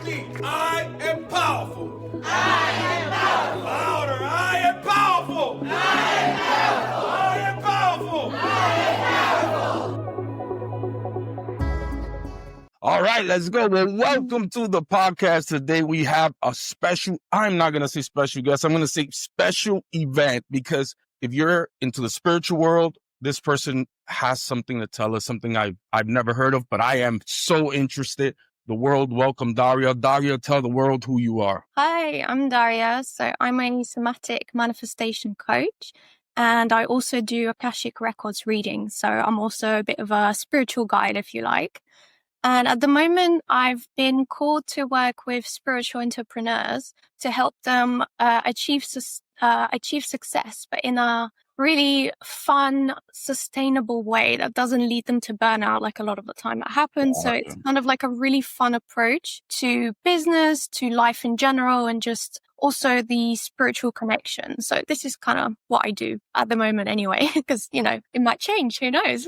repeat. I am powerful. I am powerful. Louder. I am powerful. I am powerful. I am powerful. I am powerful. All right, let's go. Well, welcome to the podcast. Today we have a special, I'm not going to say special guest, I'm going to say special event, because if you're into the spiritual world, this person has something to tell us, something I've never heard of, but I am so interested. The world, welcome Daria. Daria, tell the world who you are. Hi, I'm Daria. So I'm a somatic manifestation coach, and I also do Akashic records reading. So I'm also a bit of a spiritual guide, if you like. And at the moment, I've been called to work with spiritual entrepreneurs to help them achieve success, but in a really fun, sustainable way that doesn't lead them to burnout like a lot of the time that happens. So it's kind of like a really fun approach to business, to life in general, and just also the spiritual connection. So this is kind of what I do at the moment anyway, because, you know, it might change. Who knows?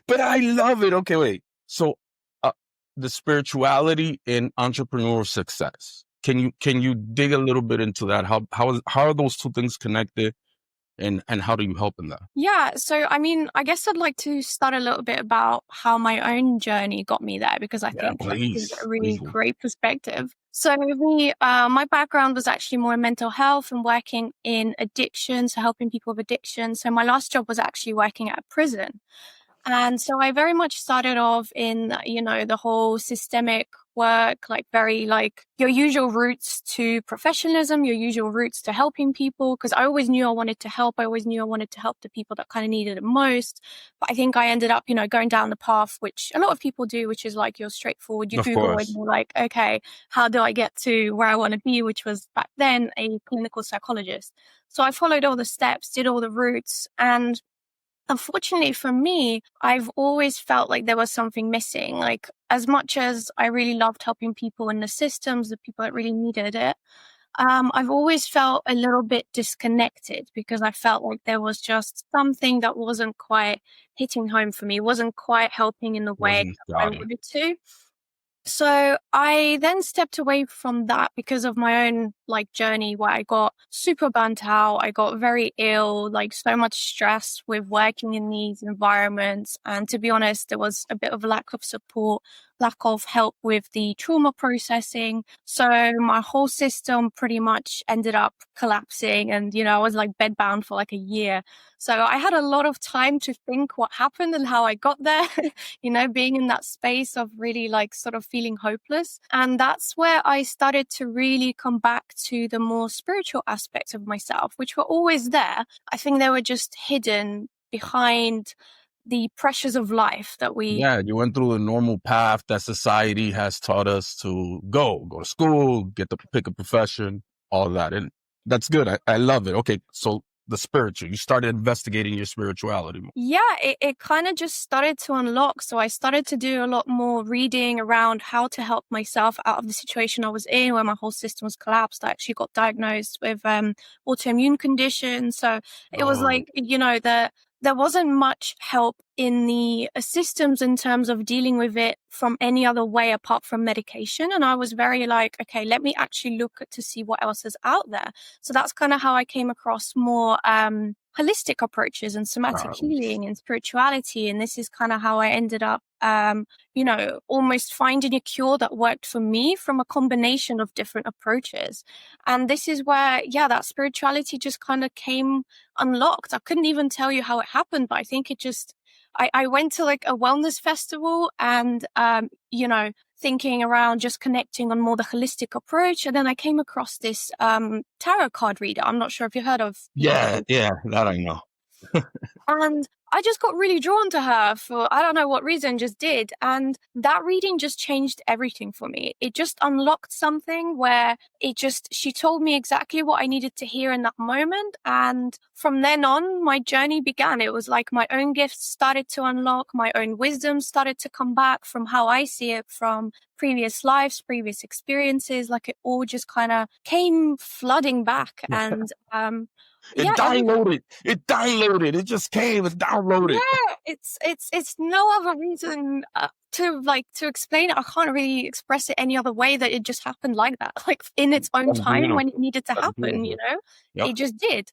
But I love it. Okay, wait. So the spirituality in entrepreneurial success. Can you dig a little bit into that? How are those two things connected, and how do you help in that? Yeah, so I mean, I guess I'd like to start a little bit about how my own journey got me there, because I think it's a really great perspective. So my background was actually more in mental health and working in addiction, so helping people with addiction. So my last job was actually working at a prison. And so I very much started off in, you know, the whole systemic work, like very like your usual routes to professionalism, your usual routes to helping people. Because I always knew I wanted to help. I always knew I wanted to help the people that kind of needed it most. But I think I ended up, you know, going down the path, which a lot of people do, which is like you're straightforward. You Google it and you're like, okay, how do I get to where I want to be? Which was back then a clinical psychologist. So I followed all the steps, did all the routes, and unfortunately for me, I've always felt like there was something missing. Like, as much as I really loved helping people in the systems, the people that really needed it, I've always felt a little bit disconnected, because I felt like there was just something that wasn't quite hitting home for me, wasn't quite helping in the way I wanted to. So I then stepped away from that because of my own like journey, where I got super burnt out. I got very ill, like so much stress with working in these environments. And to be honest, there was a bit of lack of support, lack of help with the trauma processing. So my whole system pretty much ended up collapsing, and, you know, I was like bedbound for like a year. So I had a lot of time to think what happened and how I got there, you know, being in that space of really like sort of feeling hopeless. And that's where I started to really come back to the more spiritual aspects of myself, which were always there. I think they were just hidden behind the pressures of life that we... Yeah, you went through the normal path that society has taught us to go to school, pick a profession, all that. And that's good. I love it. Okay, so the spiritual, you started investigating your spirituality. Yeah, it kind of just started to unlock. So I started to do a lot more reading around how to help myself out of the situation I was in, where my whole system was collapsed. I actually got diagnosed with autoimmune conditions. So it was like, you know, there wasn't much help in the systems in terms of dealing with it from any other way apart from medication. And I was very like, okay, let me actually look to see what else is out there. So that's kind of how I came across more holistic approaches and somatic healing and spirituality. And this is kind of how I ended up, you know, almost finding a cure that worked for me from a combination of different approaches. And this is where, yeah, that spirituality just kind of came unlocked. I couldn't even tell you how it happened, but I think it just, I went to like a wellness festival and, you know, thinking around just connecting on more the holistic approach. And then I came across this tarot card reader. I'm not sure if you heard of. Yeah, that I know. And I just got really drawn to her for, I don't know what reason, just did. And that reading just changed everything for me. It just unlocked something where she told me exactly what I needed to hear in that moment. And from then on, my journey began. It was like my own gifts started to unlock, my own wisdom started to come back from how I see it from previous lives, previous experiences. Like it all just kind of came flooding back. And It downloaded. It downloaded. It just came. It downloaded. Yeah, it's no other reason to explain it. I can't really express it any other way that it just happened like that, like in its own time when it needed to happen. You know, it just did.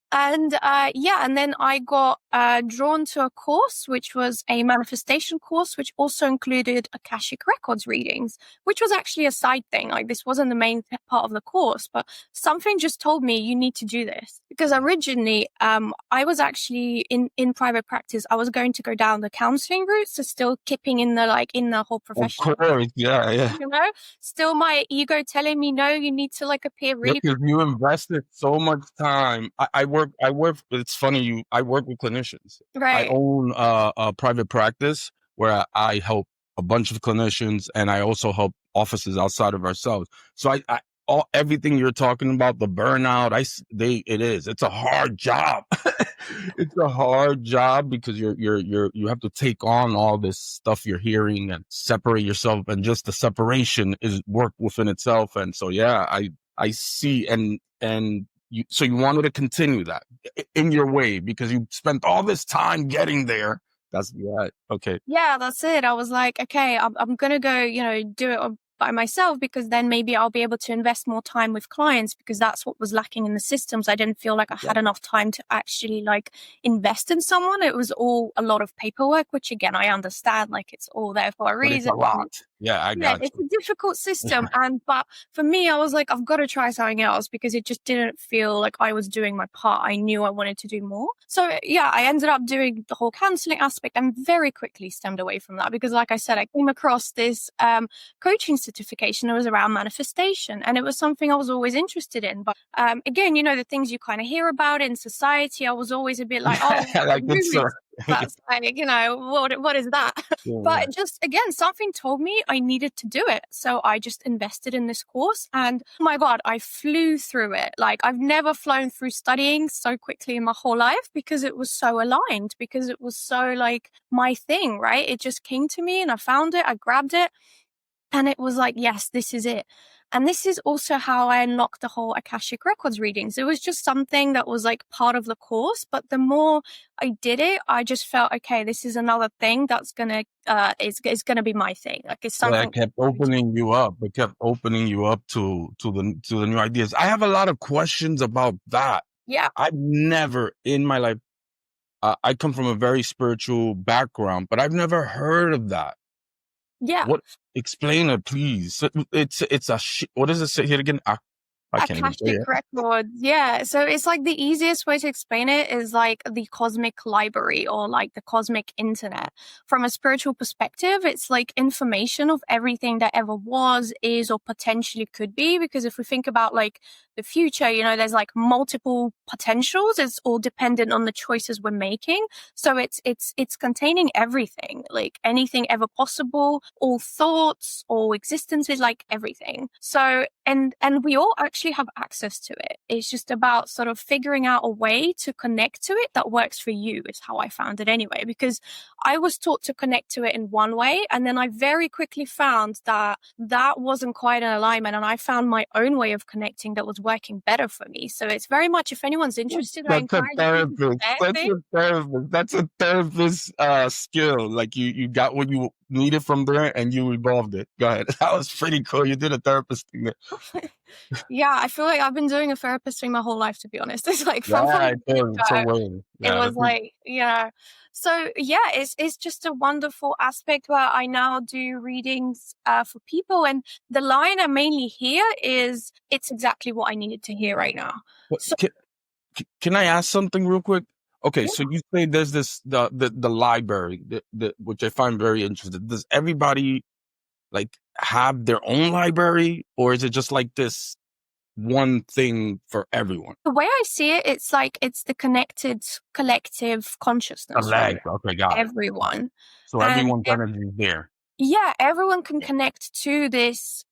And and then I got drawn to a course, which was a manifestation course, which also included Akashic records readings, which was actually a side thing. Like, this wasn't the main part of the course, but something just told me you need to do this. Because originally, I was actually in private practice. I was going to go down the counseling route, so still keeping in the whole profession. Of course, yeah. You know, still my ego telling me, no, you need to appear really. Because you invested so much time. I work. It's funny. I work with clinicians. Right. I own a private practice where I help a bunch of clinicians, and I also help offices outside of ourselves. So everything you're talking about, the burnout, it's a hard job. It's a hard job because you have to take on all this stuff you're hearing and separate yourself, and just the separation is work within itself. And so, yeah, I see. So you wanted to continue that in your way because you spent all this time getting there. Okay. Yeah, that's it. I was like, okay, I'm going to go, do it by myself, because then maybe I'll be able to invest more time with clients, because that's what was lacking in the systems. I didn't feel like I had enough time to actually invest in someone. It was all a lot of paperwork, which again, I understand, it's all there for a reason. It's a lot. Yeah, I got it's a difficult system. But for me, I was like, I've got to try something else, because it just didn't feel like I was doing my part. I knew I wanted to do more. So yeah, I ended up doing the whole counseling aspect, and very quickly stemmed away from that, because like I said, I came across this coaching certification. It was around manifestation, and it was something I was always interested in. But again, the things you kind of hear about in society, I was always a bit like, oh, that's what is that? Yeah. But just again, something told me I needed to do it. So I just invested in this course, and oh my God, I flew through it. I've never flown through studying so quickly in my whole life, because it was so aligned, because it was so my thing, right? It just came to me and I found it, I grabbed it. And it was like, yes, this is it. And this is also how I unlocked the whole Akashic records readings. It was just something that was part of the course. But the more I did it, I just felt, okay, this is another thing that's going to, is going to be my thing. It's something. Yeah, it kept opening you up. It kept opening you up to the new ideas. I have a lot of questions about that. Yeah. I've never in my life, I come from a very spiritual background, but I've never heard of that. Yeah. Explain it, please. What does it say here again? Akashic records. Yeah. So it's the easiest way to explain it is the cosmic library, or the cosmic internet. From a spiritual perspective, it's information of everything that ever was, is, or potentially could be. Because if we think about the future, there's multiple potentials. It's all dependent on the choices we're making. So it's containing everything, anything ever possible, all thoughts, all existences, everything. So and we all actually have access to it. It's just about sort of figuring out a way to connect to it that works for you, is how I found it anyway, because I was taught to connect to it in one way, and then I very quickly found that wasn't quite an alignment, and I found my own way of connecting that was working better for me. So it's very much, if anyone's interested, That's a therapist skill. You got what you needed from there and you evolved it. Go ahead. That was pretty cool. You did a therapist thing there. Yeah, I feel like I've been doing a therapist thing my whole life, to be honest. It's it was So yeah, it's just a wonderful aspect where I now do readings for people, and the line I mainly hear is, it's exactly what I needed to hear right now. So, can I ask something real quick? Okay, yeah. So you say there's the library, which I find very interesting. Does everybody have their own library, or is it just this one thing for everyone? The way I see it, it's it's the connected collective consciousness. Right? Okay, got everyone. It. So everyone's energy is there. Yeah, everyone can connect to this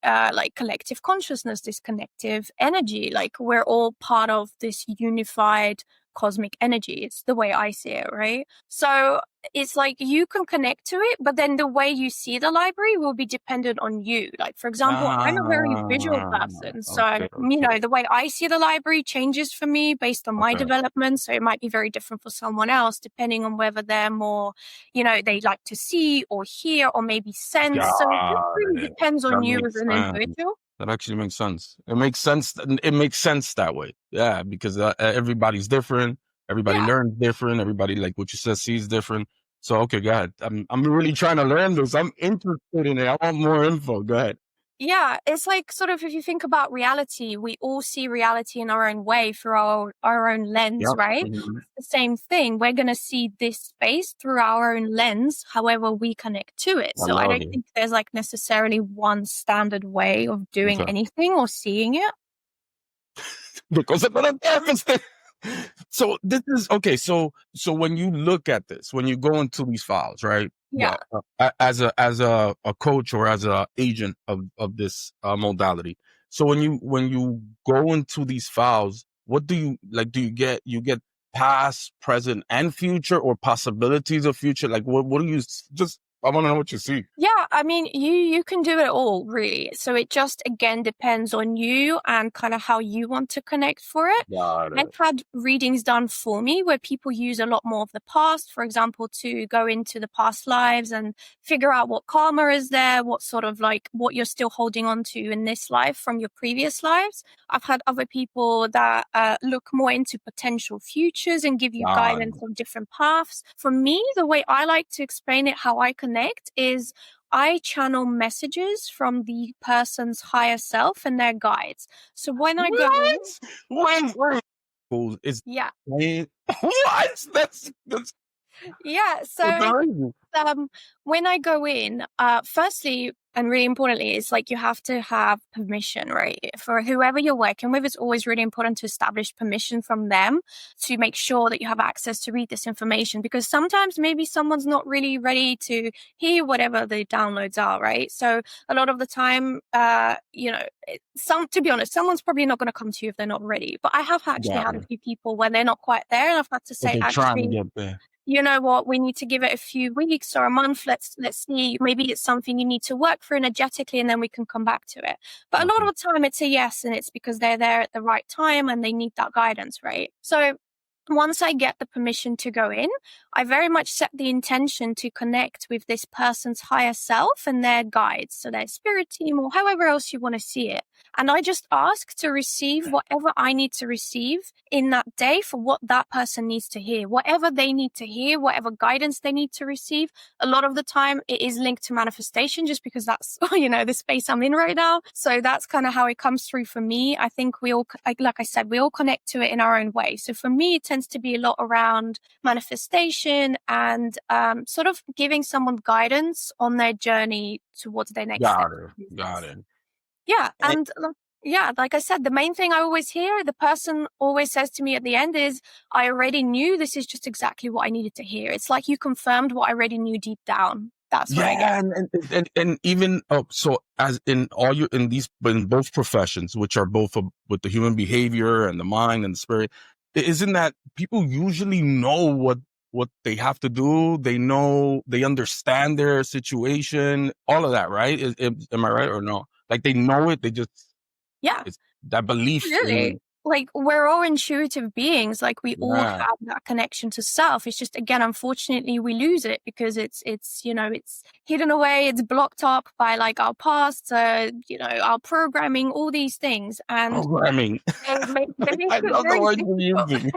collective consciousness, this collective energy. We're all part of this unified cosmic energy. It's the way I see it, right? So it's like you can connect to it, but then the way you see the library will be dependent on you. Like, for example, I'm a very visual person. So, the way I see the library changes for me based on my development. So it might be very different for someone else, depending on whether they're more, they like to see or hear or maybe sense. So it just really depends on you as an individual. That actually makes sense. It makes sense. It makes sense that way. Yeah, because everybody's different. Everybody learns different. Everybody, like what you said, sees different. So, okay, go ahead. I'm really trying to learn this. I'm interested in it. I want more info. Go ahead. Yeah, it's like sort of if you think about reality, we all see reality in our own way through our own lens, right? Mm-hmm. The same thing. We're going to see this space through our own lens, however we connect to it. So I don't think there's like necessarily one standard way of doing anything or seeing it. Because so this is okay. So when you look at this, when you go into these files, right? Yeah. As a coach or as a agent of this modality. So when you go into these files, what do you like? Do you get past, present, and future, or possibilities of future? Like what do you just? I want to know what you see. Yeah, I mean, you can do it all, really. So it just, again, depends on you and kind of how you want to connect for it. I've had readings done for me where people use a lot more of the past, for example, to go into the past lives and figure out what karma is there, what sort of like what you're still holding on to in this life from your previous lives. I've had other people that look more into potential futures and give you guidance on different paths. For me, the way I like to explain it, how I connect is I channel messages from the person's higher self and their guides. So when I go, wait, is what? That's yeah. So when I go in, firstly, and really importantly, it's like you have to have permission, right? For whoever you're working with, it's always really important to establish permission from them to make sure that you have access to read this information, because sometimes maybe someone's not really ready to hear whatever the downloads are, right? So a lot of the time, to be honest, someone's probably not going to come to you if they're not ready. But I have actually had a few people when they're not quite there, and I've had to say, trying to get there. You know what, we need to give it a few weeks or a month. Let's see. Maybe it's something you need to work through energetically, and then we can come back to it. But a lot of the time it's a yes, and it's because they're there at the right time and they need that guidance, right? So once I get the permission to go in, I very much set the intention to connect with this person's higher self and their guides, so their spirit team or however else you want to see it. And I just ask to receive whatever I need to receive in that day for what that person needs to hear, whatever they need to hear, whatever guidance they need to receive. A lot of the time it is linked to manifestation, just because that's, the space I'm in right now. So that's kind of how it comes through for me. I think we all, like I said, we all connect to it in our own way. So for me, it tends to be a lot around manifestation and sort of giving someone guidance on their journey towards their next step. Got it. Yeah. And like I said, the main thing I always hear, the person always says to me at the end is, I already knew this is just exactly what I needed to hear. It's like you confirmed what I already knew deep down. That's what I get. And even so as in in both professions, which are both with the human behavior and the mind and the spirit, isn't that people usually know what they have to do? They know, they understand their situation, all of that, right? Am I right or no? Like they know it, they just it's that belief. Really? Like we're all intuitive beings. Like we all have that connection to self. It's just, again, unfortunately, we lose it because it's hidden away. It's blocked up by like our past, our programming, all these things. And programming. I love the word you're using.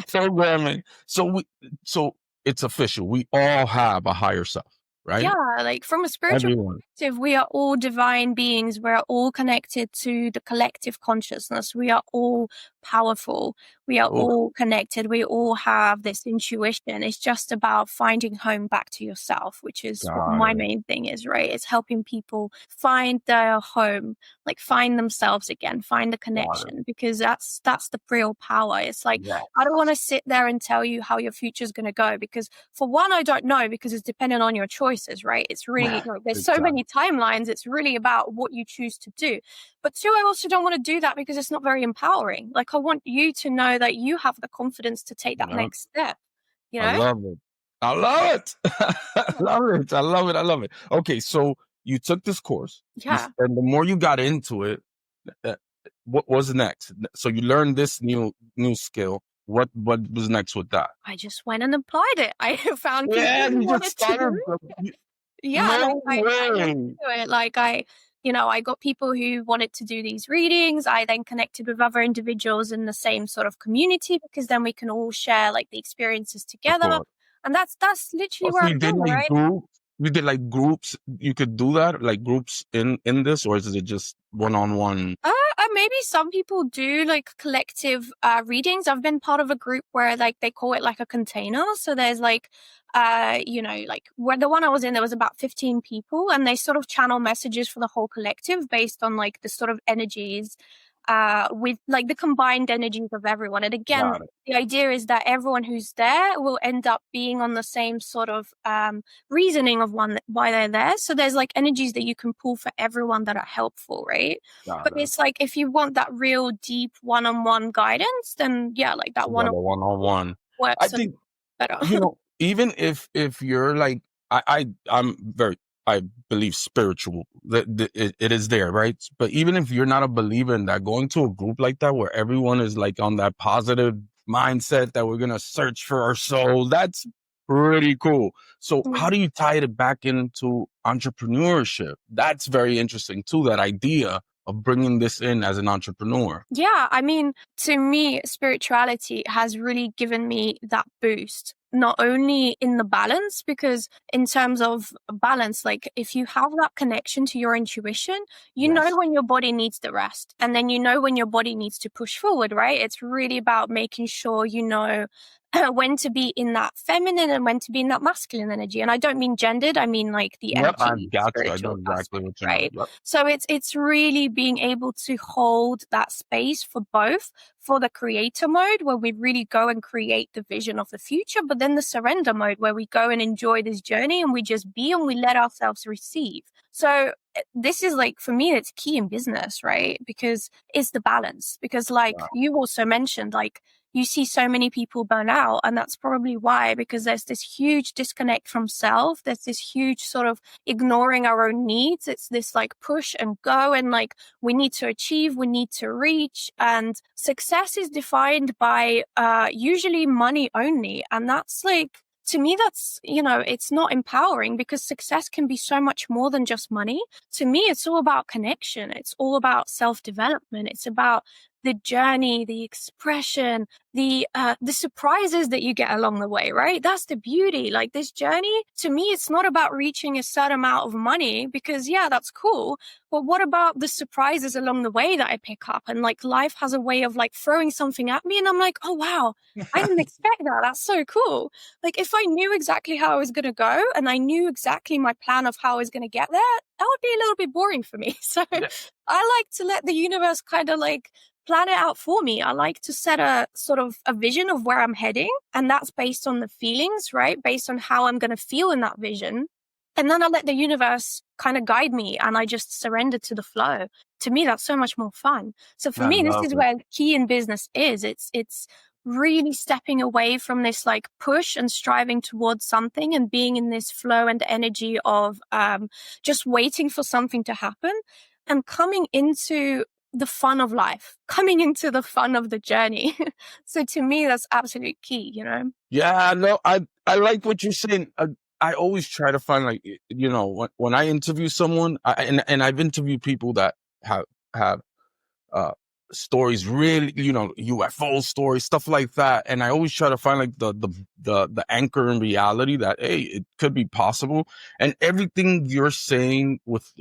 Programming. So it's official. We all have a higher self, right? Yeah, like from a spiritual perspective, we are all divine beings. We're all connected to the collective consciousness. We are all powerful. We are all connected. We all have this intuition. It's just about finding home back to yourself, which is what my main thing is, right? It's helping people find their home, like find themselves again, find the connection, because that's the real power. It's like, I don't want to sit there and tell you how your future is going to go, because for one, I don't know, because it's dependent on your choices, right? It's really, there's so many timelines. It's really about what you choose to do. But two, I also don't want to do that because it's not very empowering. Like I want you to know that you have the confidence to take that next step. I love it. I love it. I love it. I love it. I love it. Okay, so you took this course. Yeah. And the more you got into it, what was next? So you learned this new skill. What was next with that? I just went and applied it. I found people Yeah, who you wanted just started. to. Yeah, No I looked way. into it. Like I got people who wanted to do these readings. I then connected with other individuals in the same sort of community because then we can all share like the experiences Of together. course. And that's literally Oh, where so I'm going, right? you did like groups. You could do that, like groups in this, or is it just one-on-one? Maybe some people do like collective readings. I've been part of a group where like they call it like a container. So there's like, like where the one I was in, there was about 15 people, and they sort of channel messages for the whole collective based on like the sort of energies, with like the combined energies of everyone. And again, the idea is that everyone who's there will end up being on the same sort of reasoning of why they're there. So there's like energies that you can pull for everyone that are helpful, right? But it's like if you want that real deep one-on-one guidance, then yeah, like that one-on-one works. I think better. Even if you're like I believe spiritual, that it is there, right? But even if you're not a believer in that, going to a group like that where everyone is like on that positive mindset that we're gonna search for our soul, that's pretty cool. So how do you tie it back into entrepreneurship? That's very interesting too, that idea of bringing this in as an entrepreneur. Yeah, I mean, to me, spirituality has really given me that boost. Not only in the balance, because in terms of balance, like if you have that connection to your intuition, you know when your body needs the rest, and then you know when your body needs to push forward, right? It's really about making sure you know when to be in that feminine and when to be in that masculine energy. And I don't mean gendered, I mean like the energy. I got you. I know exactly what you mean. Right? So it's really being able to hold that space for both, for the creator mode where we really go and create the vision of the future, but then the surrender mode where we go and enjoy this journey and we just be and we let ourselves receive. So this is like, for me, it's key in business, right? Because it's the balance. Because like you also mentioned, like you see so many people burn out, and that's probably why, because there's this huge disconnect from self. There's this huge sort of ignoring our own needs. It's this like push and go, and like we need to achieve, we need to reach, and success is defined by usually money only. And that's like, to me, that's, it's not empowering, because success can be so much more than just money. To me, it's all about connection. It's all about self-development. It's about the journey, the expression, the surprises that you get along the way, right? That's the beauty. Like this journey, to me, it's not about reaching a certain amount of money, because yeah, that's cool. But what about the surprises along the way that I pick up? And like life has a way of like throwing something at me and I'm like, oh wow, I didn't expect that. That's so cool. Like if I knew exactly how I was going to go and I knew exactly my plan of how I was going to get there, that would be a little bit boring for me. So I like to let the universe kind of like plan it out for me. I like to set a sort of a vision of where I'm heading, and that's based on the feelings, right? Based on how I'm going to feel in that vision. And then I let the universe kind of guide me, and I just surrender to the flow. To me, that's so much more fun. So for me, this is where key in business is. It's really stepping away from this like push and striving towards something and being in this flow and energy of just waiting for something to happen and coming into the fun of life, coming into the fun of the journey. So to me, that's absolutely key, Yeah, no, I like what you're saying. I always try to find like, when I interview someone, and I've interviewed people that have stories, really, UFO stories, stuff like that. And I always try to find like the anchor in reality that, hey, it could be possible. And everything you're saying with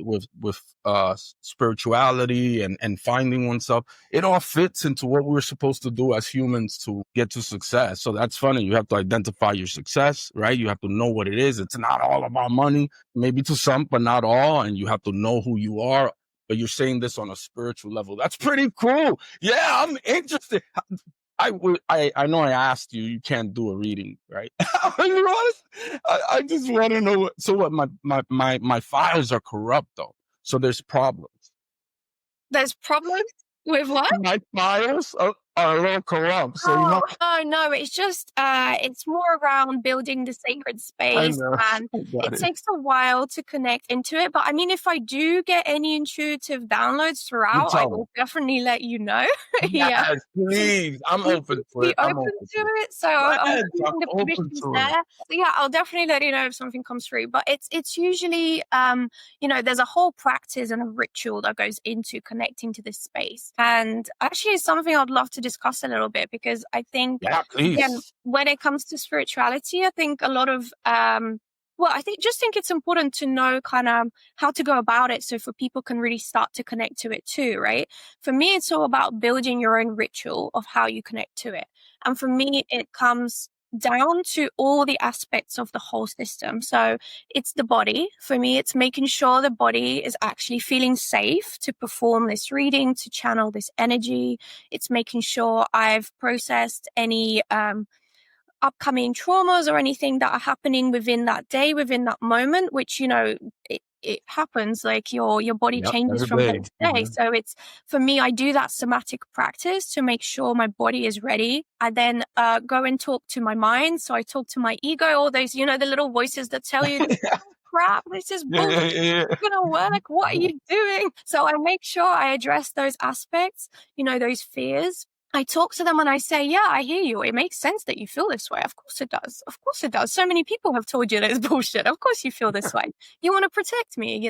spirituality and finding oneself, it all fits into what we're supposed to do as humans to get to success. So that's funny. You have to identify your success, right? You have to know what it is. It's not all about money, maybe to some, but not all. And you have to know who you are. But you're saying this on a spiritual level. That's pretty cool. Yeah, I'm interested. I know I asked you, you can't do a reading, right? I just want to know. So what, my files are corrupt though. So there's problems. There's problems with what? My files are a little corrupt. So, no, it's just, it's more around building the sacred space, and it takes a while to connect into it. But I mean, if I do get any intuitive downloads throughout, I will definitely let you know. Yes, please. I'm open to it. I'm open to it. So I'm keeping the permissions there. So yeah, I'll definitely let you know if something comes through. But it's usually, there's a whole practice and a ritual that goes into connecting to this space. And actually, it's something I'd love to discuss a little bit, because I think, again, when it comes to spirituality, I think a lot of, I think it's important to know kind of how to go about it, so for people can really start to connect to it too, right? For me, it's all about building your own ritual of how you connect to it. And for me, it comes down to all the aspects of the whole system. So it's the body. For me, it's making sure the body is actually feeling safe to perform this reading, to channel this energy. It's making sure I've processed any upcoming traumas or anything that are happening within that day, within that moment, which, it happens, like your body changes from day to day. So it's, for me, I do that somatic practice to make sure my body is ready. I then go and talk to my mind. So I talk to my ego, all those, the little voices that tell you, crap, this is bullshit. It's gonna work. What are you doing? So I make sure I address those aspects, those fears. I talk to them and I say, yeah, I hear you. It makes sense that you feel this way. Of course it does. Of course it does. So many people have told you that it's bullshit. Of course you feel this way. You want to protect me,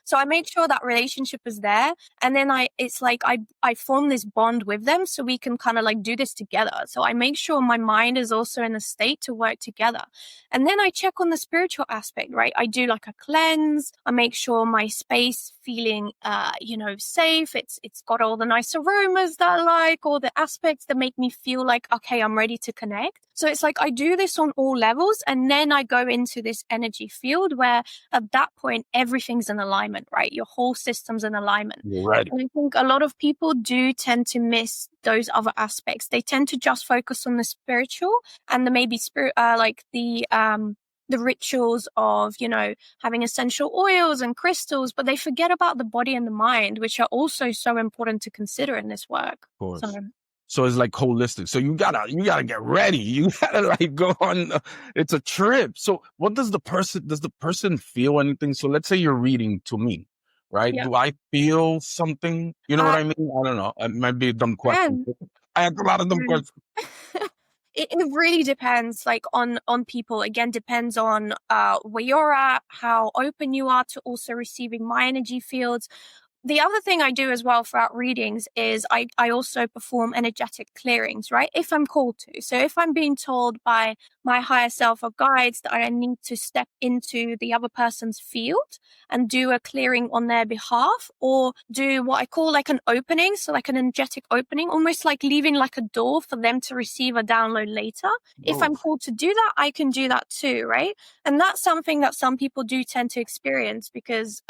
So I make sure that relationship is there. And then I form this bond with them so we can kind of like do this together. So I make sure my mind is also in a state to work together. And then I check on the spiritual aspect, right? I do like a cleanse. I make sure my space feeling, safe. It's got all the nice aromas that I like, all the aspects that make me feel like, okay, I'm ready to connect. So it's like I do this on all levels, and then I go into this energy field where at that point, everything's in alignment, right? Your whole system's in alignment. Right. And I think a lot of people do tend to miss those other aspects. They tend to just focus on the spiritual and the maybe the rituals of, having essential oils and crystals, but they forget about the body and the mind, which are also so important to consider in this work. Of course. So it's like holistic. So you gotta get ready. You gotta like go on. It's a trip. So what does the person feel anything? So let's say you're reading to me, right? Yeah. Do I feel something? You know what I mean? I don't know. It might be a dumb question. I have a lot of dumb questions. It really depends, like on people. Again, depends on where you're at, how open you are to also receiving my energy fields. The other thing I do as well throughout readings is I also perform energetic clearings, right? If I'm called to. So if I'm being told by my higher self or guides that I need to step into the other person's field and do a clearing on their behalf, or do what I call like an opening, so like an energetic opening, almost like leaving like a door for them to receive a download later. If I'm called to do that, I can do that too, right? And that's something that some people do tend to experience, because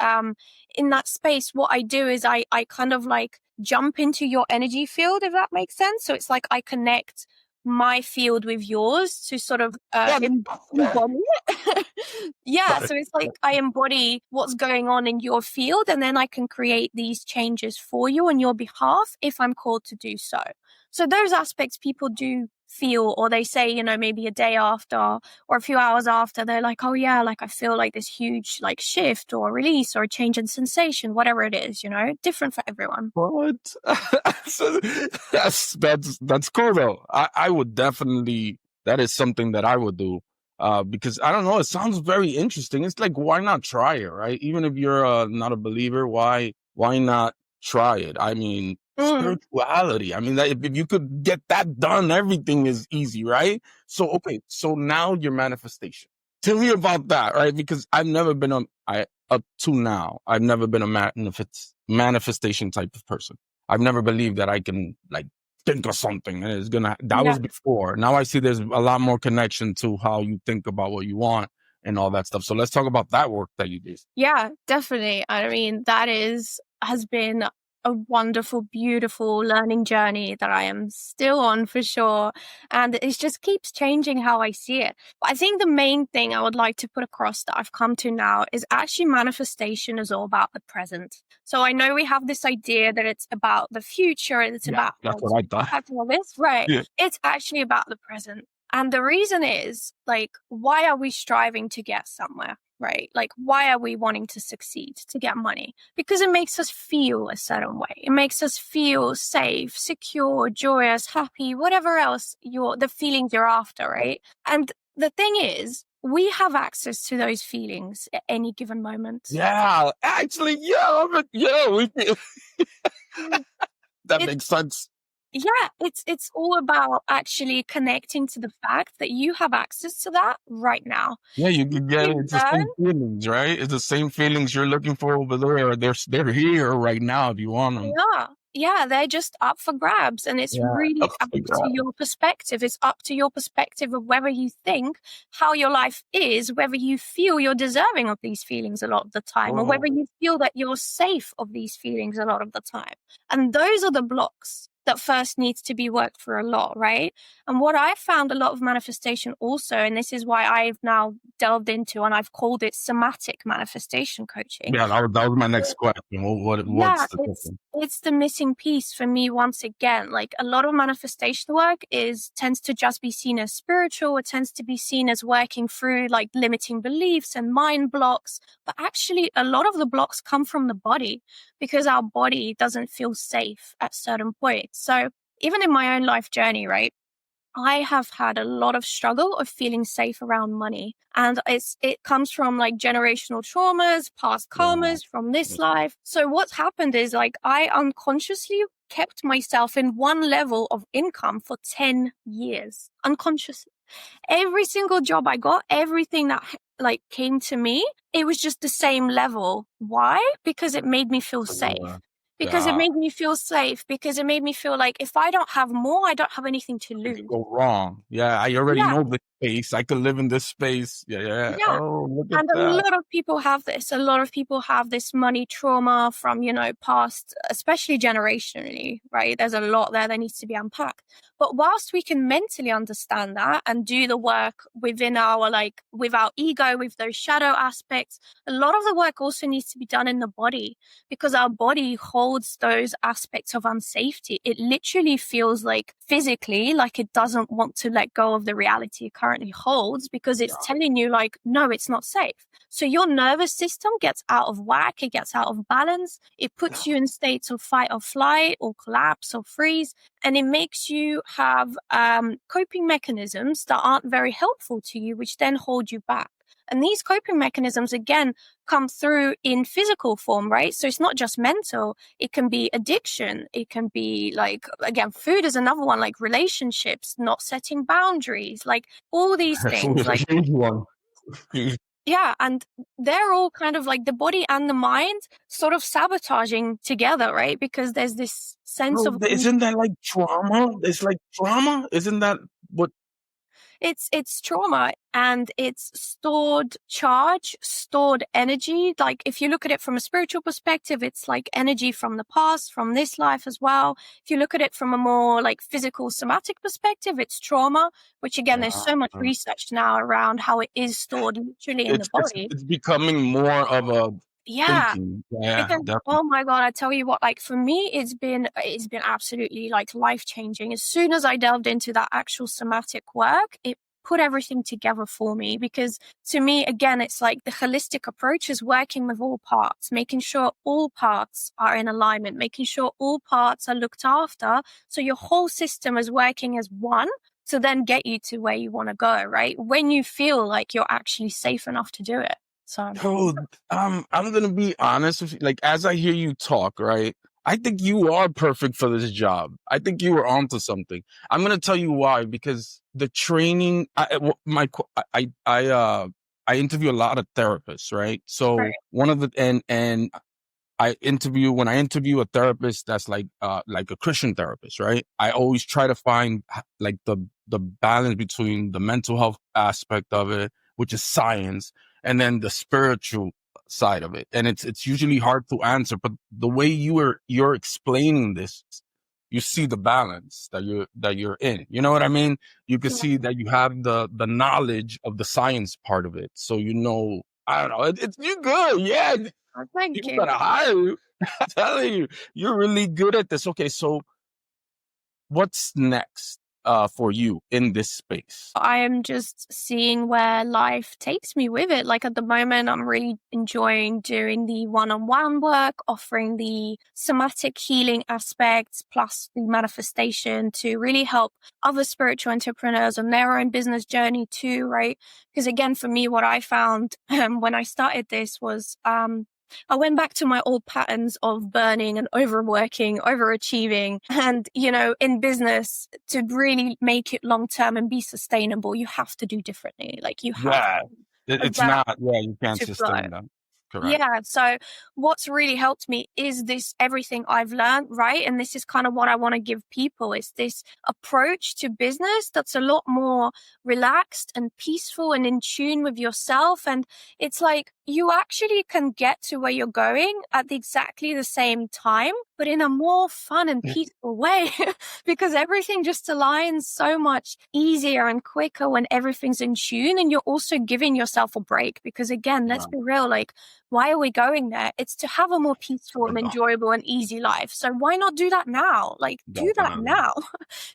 in that space, what I do is I kind of like jump into your energy field, if that makes sense. So it's like I connect my field with yours to sort of embody it. Yeah, so it's like I embody what's going on in your field, and then I can create these changes for you on your behalf if I'm called to do so. So those aspects people do feel, or they say, maybe a day after or a few hours after, they're like, oh yeah, like I feel like this huge like shift or release or a change in sensation, whatever it is, different for everyone. What? So that's cool though. I would definitely, that is something that I would do. Because I don't know, it sounds very interesting. It's like, why not try it, right? Even if you're not a believer, why not try it? I mean, spirituality. I mean, if you could get that done, everything is easy, right? So, okay. So now your manifestation. Tell me about that, right? Because I've never been up to now, I've never been a manifestation type of person. I've never believed that I can like think of something and it's gonna, that was before. Now I see there's a lot more connection to how you think about what you want and all that stuff. So let's talk about that work that you did. Yeah, definitely. I mean, that has been a wonderful, beautiful learning journey that I am still on for sure. And it just keeps changing how I see it. But I think the main thing I would like to put across that I've come to now is actually manifestation is all about the present. So I know we have this idea that it's about the future and it's about that's what I thought. all this, right? Yeah. It's actually about the present. And the reason is, like, why are we striving to get somewhere? Right? Like, why are we wanting to succeed, to get money? Because it makes us feel a certain way. It makes us feel safe, secure, joyous, happy, whatever else the feelings you're after, right? And the thing is, we have access to those feelings at any given moment. Yeah, actually, that makes sense. Yeah, it's all about actually connecting to the fact that you have access to that right now. Yeah, you can get it. It's the same feelings, right? It's the same feelings you're looking for over there. They're here right now if you want them. Yeah, they're just up for grabs. And it's really up to your perspective. It's up to your perspective of whether you think how your life is, whether you feel you're deserving of these feelings a lot of the time, or whether you feel that you're safe of these feelings a lot of the time. And those are the blocks that first needs to be worked for a lot, right? And what I found a lot of manifestation also, and this is why I've now delved into and I've called it somatic manifestation coaching. Yeah, that was my next question. It's the missing piece for me once again. Like, a lot of manifestation work tends to just be seen as spiritual. It tends to be seen as working through like limiting beliefs and mind blocks. But actually, a lot of the blocks come from the body because our body doesn't feel safe at certain points. So even in my own life journey, right, I have had a lot of struggle of feeling safe around money. And it comes from like generational traumas, past karmas from this life. So what's happened is, like, I unconsciously kept myself in one level of income for 10 years, unconsciously. Every single job I got, everything that like came to me, it was just the same level. Why? Because it made me feel safe. Because it made me feel safe. Because it made me feel like if I don't have more, I don't have anything to lose. Go wrong. Yeah, I already know this space. I could live in this space. Yeah. Oh, look at that. And a lot of people have this. A lot of people have this money trauma from, past, especially generationally, right? There's a lot there that needs to be unpacked. But whilst we can mentally understand that and do the work within with our ego, with those shadow aspects, a lot of the work also needs to be done in the body, because our body holds those aspects of unsafety. It literally feels like physically like it doesn't want to let go of the reality it currently holds, because it's telling you like, no, it's not safe. So your nervous system gets out of whack. It gets out of balance. It puts you in states of fight or flight or collapse or freeze. And it makes you have coping mechanisms that aren't very helpful to you, which then hold you back. And these coping mechanisms, again, come through in physical form, right? So it's not just mental. It can be addiction. It can be like, again, food is another one, like relationships, not setting boundaries, like all these things. Like, yeah, and they're all kind of like the body and the mind sort of sabotaging together, right? Because there's this sense of... Isn't that like trauma? It's like trauma? Isn't that what... It's trauma, and it's stored charge, stored energy. Like, if you look at it from a spiritual perspective, it's like energy from the past, from this life as well. If you look at it from a more like physical somatic perspective, it's trauma, which again, there's so much research now around how it is stored literally in the body. It's becoming more of a... Yeah. Because, oh my God, I tell you what, like for me, it's been absolutely like life-changing. As soon as I delved into that actual somatic work, it put everything together for me, because to me, again, it's like the holistic approach is working with all parts, making sure all parts are in alignment, making sure all parts are looked after. So your whole system is working as one to then get you to where you want to go, right? When you feel like you're actually safe enough to do it. So, I'm gonna be honest with you. Like, as I hear you talk, right, I think you are perfect for this job. I think you were onto something. I'm gonna tell you why. Because the training, I interview a lot of therapists, right? So one of the when I interview a therapist that's like a Christian therapist, right? I always try to find like the balance between the mental health aspect of it, which is science, and then the spiritual side of it. And it's usually hard to answer, but the way you're explaining this, you see the balance that you're in. You know what I mean? You can see that you have the knowledge of the science part of it. So, I don't know. It's you good. Yeah. Thank People you. gotta hire you. I'm telling you, you're really good at this. Okay. So what's next for you in this space? I am just seeing where life takes me with it. Like at the moment, I'm really enjoying doing the one-on-one work, offering the somatic healing aspects, plus the manifestation to really help other spiritual entrepreneurs on their own business journey too, right? Because again, for me, what I found when I started this was I went back to my old patterns of burning and overworking, overachieving. And, in business, to really make it long term and be sustainable, you have to do differently. Like you have to it's adapt not, you can't to flow. sustain that. Correct. Yeah. So what's really helped me is this everything I've learned, right? And this is kind of what I want to give people is this approach to business that's a lot more relaxed and peaceful and in tune with yourself. And it's like you actually can get to where you're going at exactly the same time, but in a more fun and peaceful way because everything just aligns so much easier and quicker when everything's in tune. And you're also giving yourself a break because again, let's be real, like, why are we going there? It's to have a more peaceful and enjoyable and easy life. So why not do that now? Like, do that now.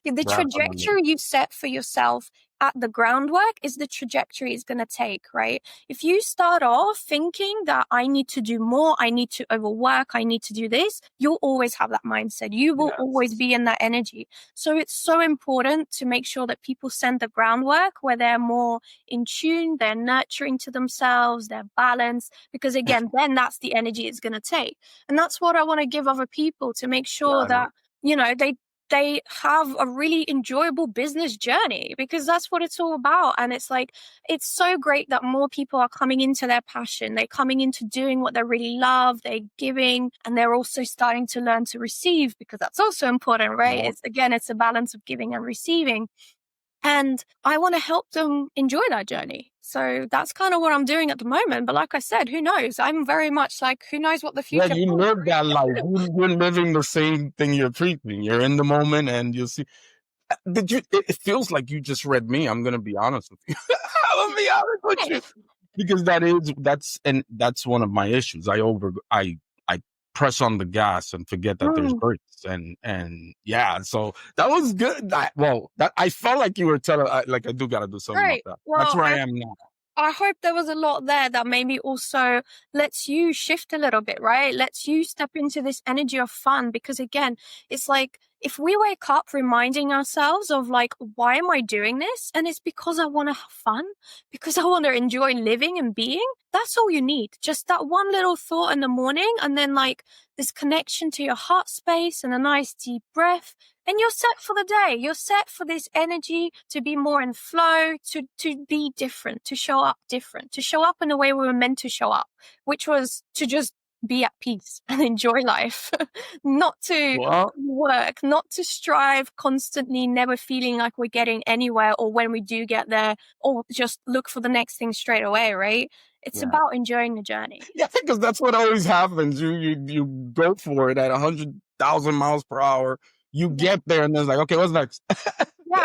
The trajectory you set for yourself at the groundwork is the trajectory it's going to take, right? If you start off thinking that I need to do more, I need to overwork, I need to do this, you'll always have that mindset. You will always be in that energy. So it's so important to make sure that people send the groundwork where they're more in tune, they're nurturing to themselves, they're balanced, because again, then that's the energy it's going to take. And that's what I want to give other people to make sure that, they have a really enjoyable business journey because that's what it's all about. And it's like, it's so great that more people are coming into their passion. They're coming into doing what they really love. They're giving and they're also starting to learn to receive because that's also important, right? It's a balance of giving and receiving. And I want to help them enjoy that journey. So that's kind of what I'm doing at the moment. But like I said, who knows? I'm very much like, who knows what the future you live that life. You're living the same thing you're preaching. You're in the moment and you'll see. It feels like you just read me. I'm going to be honest with you. I'm going to be honest with you. Because that's one of my issues. I press on the gas and forget that there's brakes and so that was good. I felt like you were telling like I do got to do something about that. Well, that's where I am now. I hope there was a lot there that maybe also lets you shift a little bit, right? Lets you step into this energy of fun because again, it's like if we wake up reminding ourselves of like, why am I doing this? And it's because I want to have fun, because I want to enjoy living and being. That's all you need. Just that one little thought in the morning and then like this connection to your heart space and a nice deep breath. And you're set for the day. You're set for this energy to be more in flow, to be different, to show up different, to show up in the way we were meant to show up, which was to just be at peace and enjoy life, not to work, not to strive constantly, never feeling like we're getting anywhere or when we do get there or just look for the next thing straight away, right? It's about enjoying the journey. Yeah, because that's what always happens. You go for it at 100,000 miles per hour. You get there and then it's like, okay, what's next?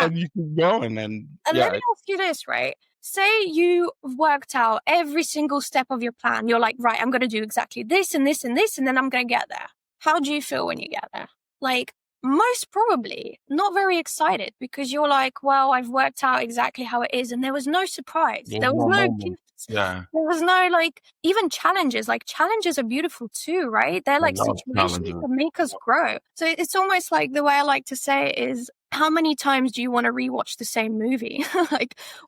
And you keep going. And let me ask you this, right? Say you worked out every single step of your plan. You're like, right, I'm going to do exactly this and this and this, and then I'm going to get there. How do you feel when you get there? Like, most probably not very excited because you're like, well, I've worked out exactly how it is. And there was no surprise. There was no gifts. Yeah. There was no like even challenges. Like challenges are beautiful too, right? They're like situations that make us grow. So it's almost like the way I like to say it is, how many times do you want to rewatch the same movie?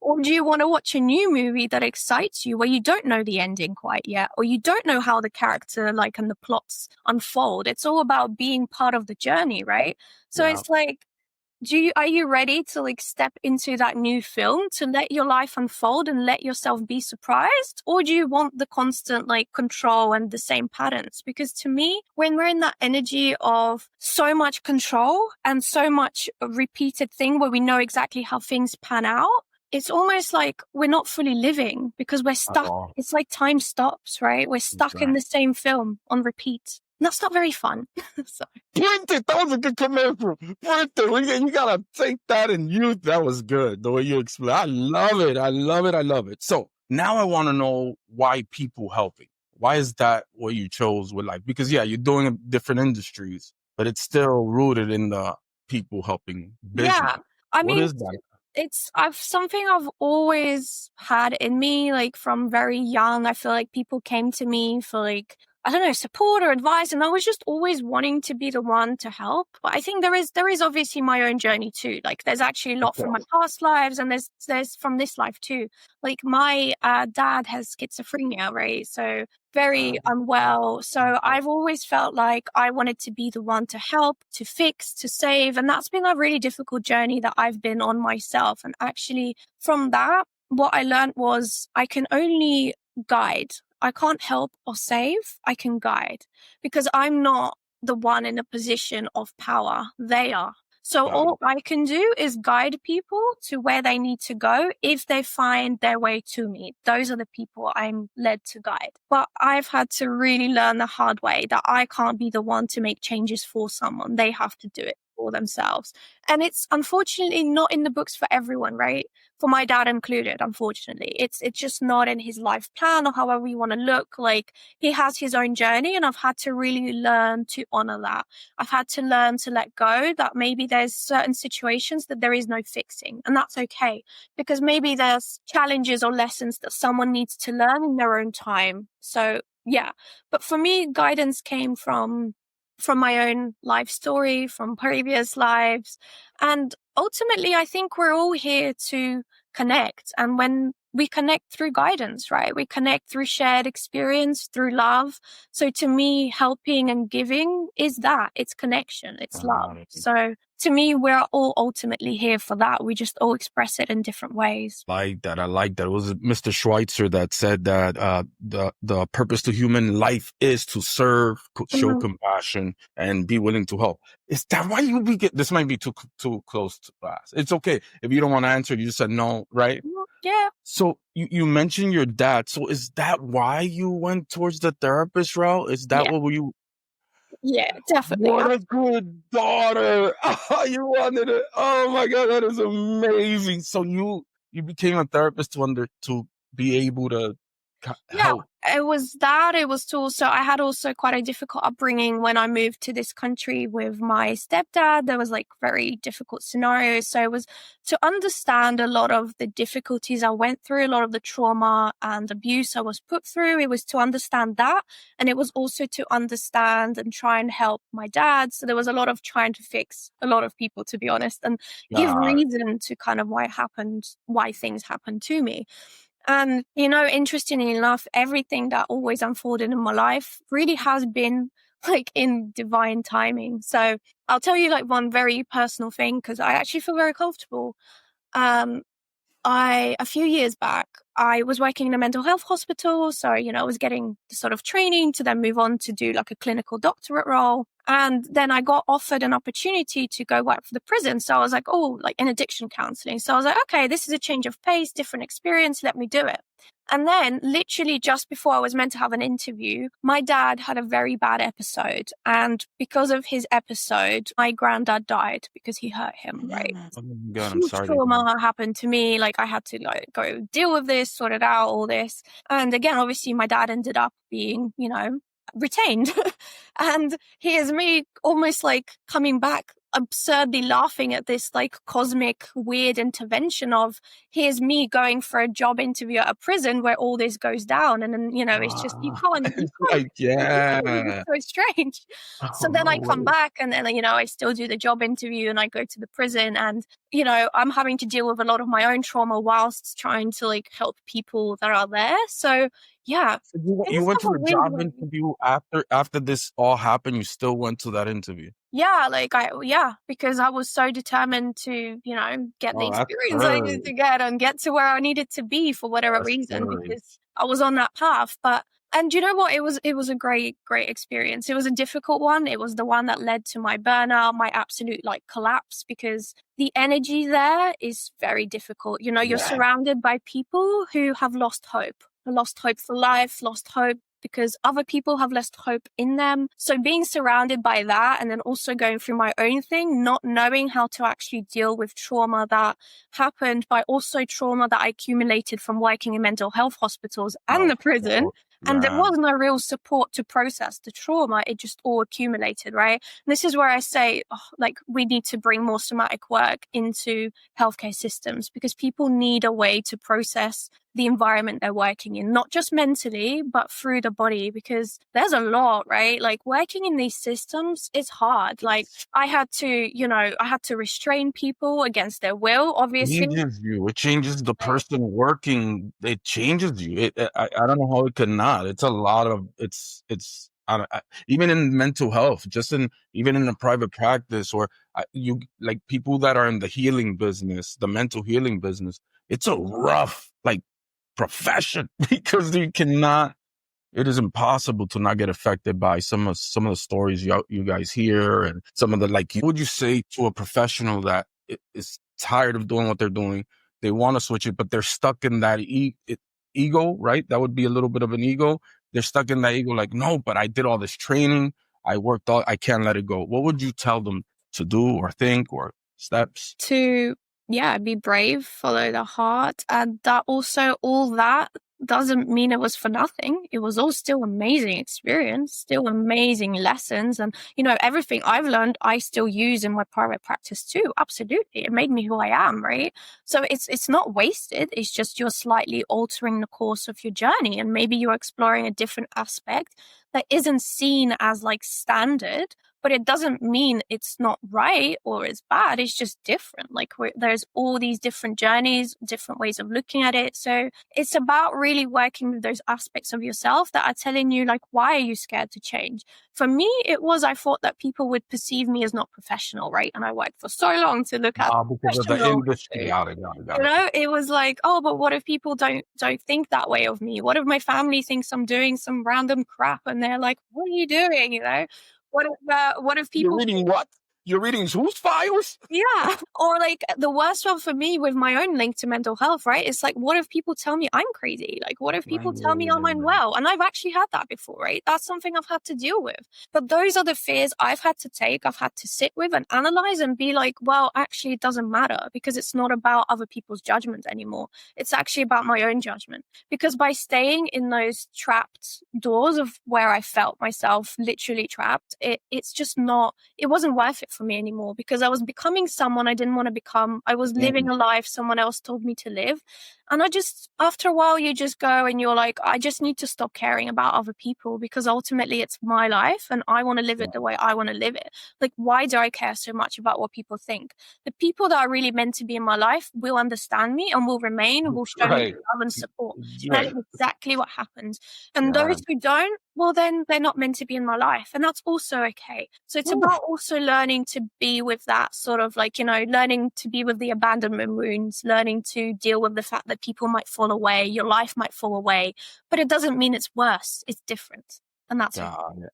Or do you want to watch a new movie that excites you where you don't know the ending quite yet, or you don't know how the character and the plots unfold? It's all about being part of the journey, right? So it's like, are you ready to step into that new film to let your life unfold and let yourself be surprised? Or do you want the constant control and the same patterns? Because to me, when we're in that energy of so much control and so much repeated thing where we know exactly how things pan out, it's almost like we're not fully living because we're stuck. It's like time stops, right? We're stuck in the same film on repeat. And that's not very fun. So. That was a good commercial. You gotta take that and use. That was good. The way you explain. I love it. I love it. I love it. So now I want to know why people helping. Why is that what you chose with life? Because you're doing different industries, but it's still rooted in the people helping business. Yeah. I mean, what is that? It's something I've always had in me, like from very young. I feel like people came to me for like, I don't know, support or advice. And I was just always wanting to be the one to help. But I think there is obviously my own journey too. Like there's actually a lot from my past lives and there's from this life too. Like my dad has schizophrenia, right? So very unwell. So I've always felt like I wanted to be the one to help, to fix, to save. And that's been a really difficult journey that I've been on myself. And actually from that, what I learned was I can only guide. I can't help or save. I can guide because I'm not the one in a position of power. They are. So all I can do is guide people to where they need to go if they find their way to me. Those are the people I'm led to guide. But I've had to really learn the hard way that I can't be the one to make changes for someone. They have to do it for themselves. And it's unfortunately not in the books for everyone, right? For my dad included, unfortunately. It's just not in his life plan or however you want to look. Like he has his own journey and I've had to really learn to honor that. I've had to learn to let go that maybe there's certain situations that there is no fixing, and that's okay because maybe there's challenges or lessons that someone needs to learn in their own time. So yeah, but for me, guidance came from my own life story, from previous lives. And ultimately, I think we're all here to connect. And when we connect through guidance, right? We connect through shared experience, through love. So to me, helping and giving is that. It's connection. It's love. So to me, we're all ultimately here for that. We just all express it in different ways. I like that. It was Mr. Schweitzer that said that the purpose to human life is to serve, show compassion, and be willing to help. Is that why you get? This might be too close to class. It's okay if you don't want to answer. You just said no, right? Yeah. So you mentioned your dad. So is that why you went towards the therapist route? Is that what you? Yeah, definitely. What a good daughter. Oh, you wanted it. Oh my God, that is amazing. So you became a therapist to be able to help. It was that. It was to also, I had also quite a difficult upbringing when I moved to this country with my stepdad. There was like very difficult scenarios. So it was to understand a lot of the difficulties I went through, a lot of the trauma and abuse I was put through. It was to understand that. And it was also to understand and try and help my dad. So there was a lot of trying to fix a lot of people, to be honest, and give reason to kind of why things happened to me. And, interestingly enough, everything that always unfolded in my life really has been like in divine timing. So I'll tell you like one very personal thing because I actually feel very comfortable. A few years back, I was working in a mental health hospital. So, I was getting the sort of training to then move on to do like a clinical doctorate role. And then I got offered an opportunity to go work for the prison. So I was like, like in addiction counseling. So I was like, okay, this is a change of pace, different experience. Let me do it. And then literally just before I was meant to have an interview, my dad had a very bad episode. And because of his episode, my granddad died because he hurt him, right? Oh my God, I'm sorry. Trauma happened to me. Like I had to go deal with this, sort it out, all this. And again, obviously my dad ended up being, retained. And here's me almost like coming back absurdly laughing at this like cosmic weird intervention of here's me going for a job interview at a prison where all this goes down. And then, it's just, you can't it's so strange. So then I come back and then, I still do the job interview and I go to the prison and, I'm having to deal with a lot of my own trauma whilst trying to like help people that are there. So yeah. So you went to the job interview after this all happened. You still went to that interview. Yeah, because I was so determined to, get the experience I needed to get and get to where I needed to be for whatever reason, because I was on that path. But And you know what? It was a great experience. It was a difficult one. It was the one that led to my burnout, my absolute like collapse, because the energy there is very difficult. You know, you're surrounded by people who have lost hope for life, lost hope because other people have lost hope in them. So being surrounded by that, and then also going through my own thing, not knowing how to actually deal with trauma that happened, but also trauma that I accumulated from working in mental health hospitals and the prison. And there was no real support to process the trauma. It just all accumulated, right? And this is where I say, like, we need to bring more somatic work into healthcare systems, because people need a way to process the environment they're working in, not just mentally, but through the body, because there's a lot, right? Like, working in these systems is hard. Like, I had to restrain people against their will, obviously. It changes the person working. It changes you. I don't know how it could not. It's a lot of, even in mental health, even in a private practice, or you like people that are in the healing business, the mental healing business, it's a rough, like, profession, because it is impossible to not get affected by some of the stories you guys hear, and some of the, like, what would you say to a professional that is tired of doing what they're doing? They want to switch it, but they're stuck in that ego, right? That would be a little bit of an ego. They're stuck in that ego, like, no, but I did all this training, I can't let it go. What would you tell them to do or think, or steps? To be brave, follow the heart. And that also, all that doesn't mean it was for nothing. It was all still amazing experience, still amazing lessons. And, you know, everything I've learned, I still use in my private practice too. Absolutely. It made me who I am, right? So it's not wasted. It's just you're slightly altering the course of your journey. And maybe you're exploring a different aspect that isn't seen as like standard, but it doesn't mean it's not right or it's bad. It's just different. Like, there's all these different journeys, different ways of looking at it. So it's about really working with those aspects of yourself that are telling you, like, why are you scared to change? For me, I thought that people would perceive me as not professional, right? And I worked for so long to look at because of the industry. Got it. You know, it was like, oh, but what if people don't think that way of me? What if my family thinks I'm doing some random crap and they're like, what are you doing? You know? What if people... You're reading what? You're reading whose files? Yeah. Or like the worst one for me with my own link to mental health, right? It's like, what if people tell me I'm crazy? Like, what if people tell me I'm unwell? And I've actually had that before, right? That's something I've had to deal with. But those are the fears I've had to take. I've had to sit with and analyze and be like, well, actually, it doesn't matter, because it's not about other people's judgment anymore. It's actually about my own judgment. Because by staying in those trapped doors of where I felt myself literally trapped, it's just not, it wasn't worth it for me anymore, because I was becoming someone I didn't want to become. I was living a life someone else told me to live. And after a while, you just go and you're like, I just need to stop caring about other people, because ultimately it's my life and I want to live it the way I want to live it. Like, why do I care so much about what people think? The people that are really meant to be in my life will understand me and will remain and will show me love and support. That is exactly what happens. And those who don't, well, then they're not meant to be in my life. And that's also okay. So it's about also learning to be with that sort of, like, you know, learning to be with the abandonment wounds, learning to deal with the fact that people might fall away, your life might fall away, but it doesn't mean it's worse. It's different. And that's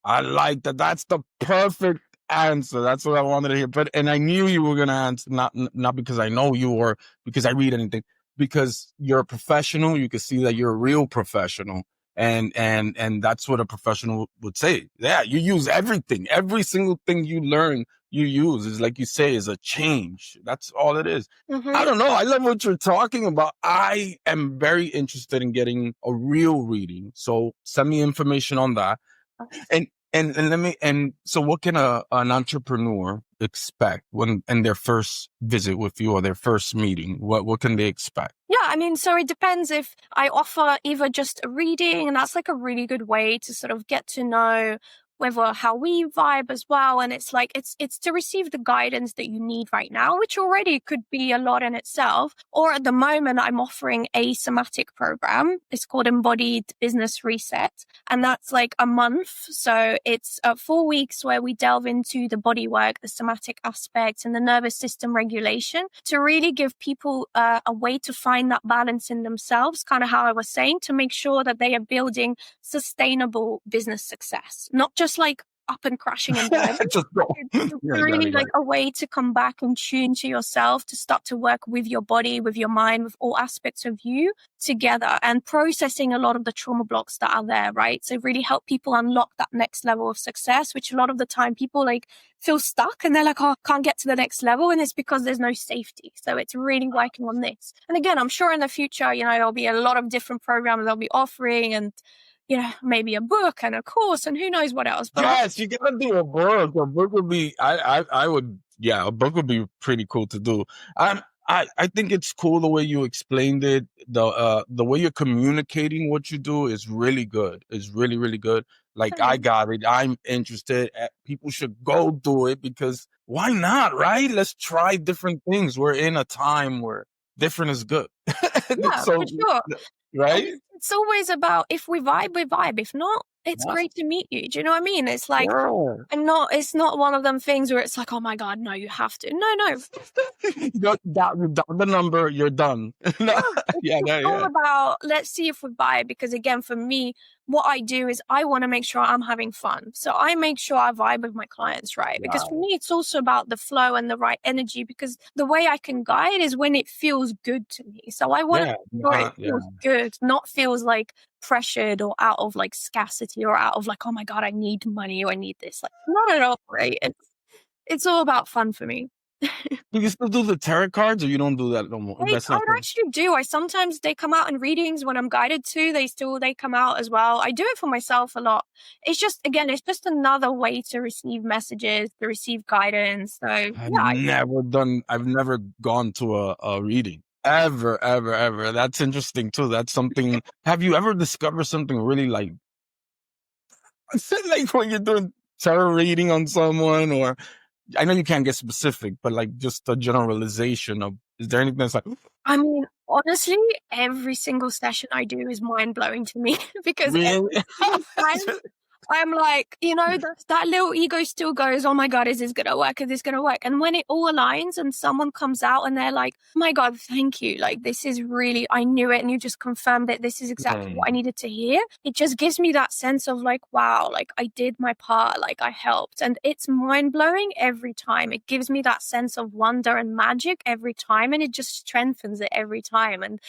I like that. That's the perfect answer. That's what I wanted to hear. And I knew you were going to answer, not because I know you or because I read anything, because you're a professional. You can see that you're a real professional. And that's what a professional would say. Yeah, you use everything. Every single thing you learn, you use, is, like you say, is a change. That's all it is. I don't know. I love what you're talking about. I am very interested in getting a real reading. So send me information on that. So what can an entrepreneur expect in their first visit with you or their first meeting? What can they expect? Yeah, I mean, so it depends. If I offer either just a reading, and that's like a really good way to sort of get to know how we vibe as well. And it's like, it's to receive the guidance that you need right now, which already could be a lot in itself. Or at the moment, I'm offering a Somatic program. It's called Embodied Business Reset. And that's like a month. So it's 4 weeks where we delve into the body work, the somatic aspects, and the nervous system regulation to really give people a way to find that balance in themselves, kind of how I was saying, to make sure that they are building sustainable business success, not just like up and crashing and burning. It's really like a way to come back and tune to yourself, to start to work with your body, with your mind, with all aspects of you together, and processing a lot of the trauma blocks that are there, right? So really help people unlock that next level of success, which a lot of the time people like feel stuck and they're like, oh, I can't get to the next level. And it's because there's no safety. So it's really working on this. And again, I'm sure in the future, there'll be a lot of different programs they'll be offering, and maybe a book and a course and who knows what else. But yes, you gotta do a book. A book would be, a book would be pretty cool to do. I think it's cool the way you explained it. The way you're communicating what you do is really good. It's really, really good. Like, I got it. I'm interested. People should go do it, because why not, right? Let's try different things. We're in a time where different is good. Yeah, for sure. Right? It's always about, if we vibe, we vibe. If not, it's great to meet you. Do you know what I mean? It's like, it's not one of them things where it's like, oh my God, no, you have to. No. You're down the number, you're done. It's all about, let's see if we vibe. Because again, for me, what I do is I want to make sure I'm having fun. So I make sure I vibe with my clients, right? Because for me, it's also about the flow and the right energy, because the way I can guide is when it feels good to me. So I want to make sure it feels good, not feels like pressured or out of like scarcity or out of like, oh my God, I need money or I need this. Like, not at all, right? It's all about fun for me. Do you still do the tarot cards, or you don't do that no more? I actually do. They come out in readings when I'm guided to. They come out as well. I do it for myself a lot. It's just another way to receive messages, to receive guidance. So I've never gone to a reading. Ever. That's interesting too. That's something. Have you ever discovered something really like when you're doing tarot reading on someone, or I know you can't get specific, but like just a generalization of, is there anything that's like, I mean, honestly, every single session I do is mind blowing to me because really? I'm like, that little ego still goes, oh my God, is this going to work? Is this going to work? And when it all aligns and someone comes out and they're like, oh my God, thank you. Like, this is really, I knew it. And you just confirmed it. This is exactly what I needed to hear. It just gives me that sense of like, wow, like I did my part, like I helped. And it's mind blowing every time. It gives me that sense of wonder and magic every time. And it just strengthens it every time. And,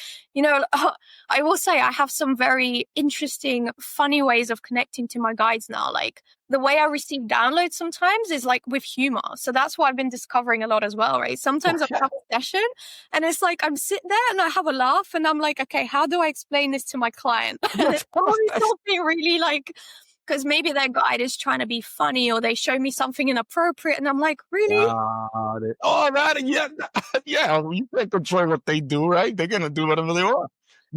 I will say I have some very interesting, funny ways of connecting to my guides now. Like the way I receive downloads sometimes is like with humor. So that's what I've been discovering a lot as well, right? Sometimes I have a session and it's like I'm sitting there and I have a laugh and I'm like, okay, how do I explain this to my client? And it's probably something really like, because maybe their guide is trying to be funny or they show me something inappropriate and I'm like, really? You can't control what they do, right? They're going to do whatever they want.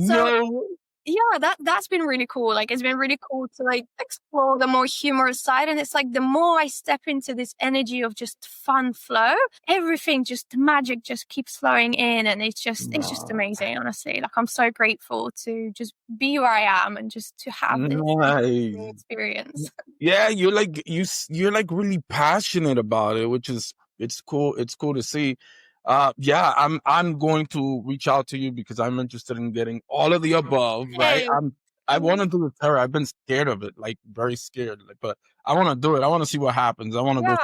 So, yeah, that's been really cool. Like, it's been really cool to like explore the more humorous side. And it's like the more I step into this energy of just fun flow, everything just magic just keeps flowing in. And it's just amazing, honestly. Like, I'm so grateful to just be where I am and just to have this experience. Yeah, you're like really passionate about it, which is, it's cool. It's cool to see. I'm going to reach out to you because I'm interested in getting all of the above, right? I want to do the tarot. I've been scared of it, like very scared, but I want to do it. I want to see what happens. I want to go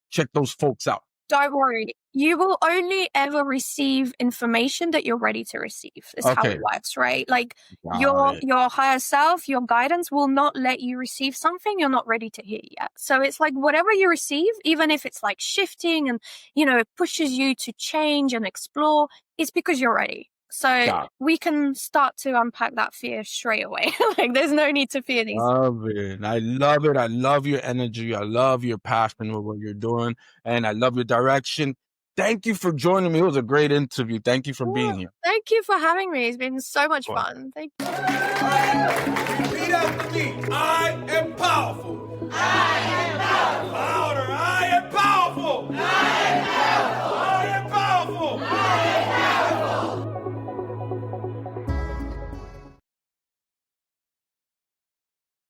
check those folks out. Don't worry. You will only ever receive information that you're ready to receive. Is how it works, right? Like your higher self, your guidance will not let you receive something you're not ready to hear yet. So it's like whatever you receive, even if it's like shifting and, it pushes you to change and explore, it's because you're ready. So we can start to unpack that fear straight away. Like there's no need to fear these. Love it. I love it. I love your energy. I love your passion with what you're doing. And I love your direction. Thank you for joining me. It was a great interview. Thank you for being here. Thank you for having me. It's been so much fun. Thank you. Repeat after me. I am powerful. Daria.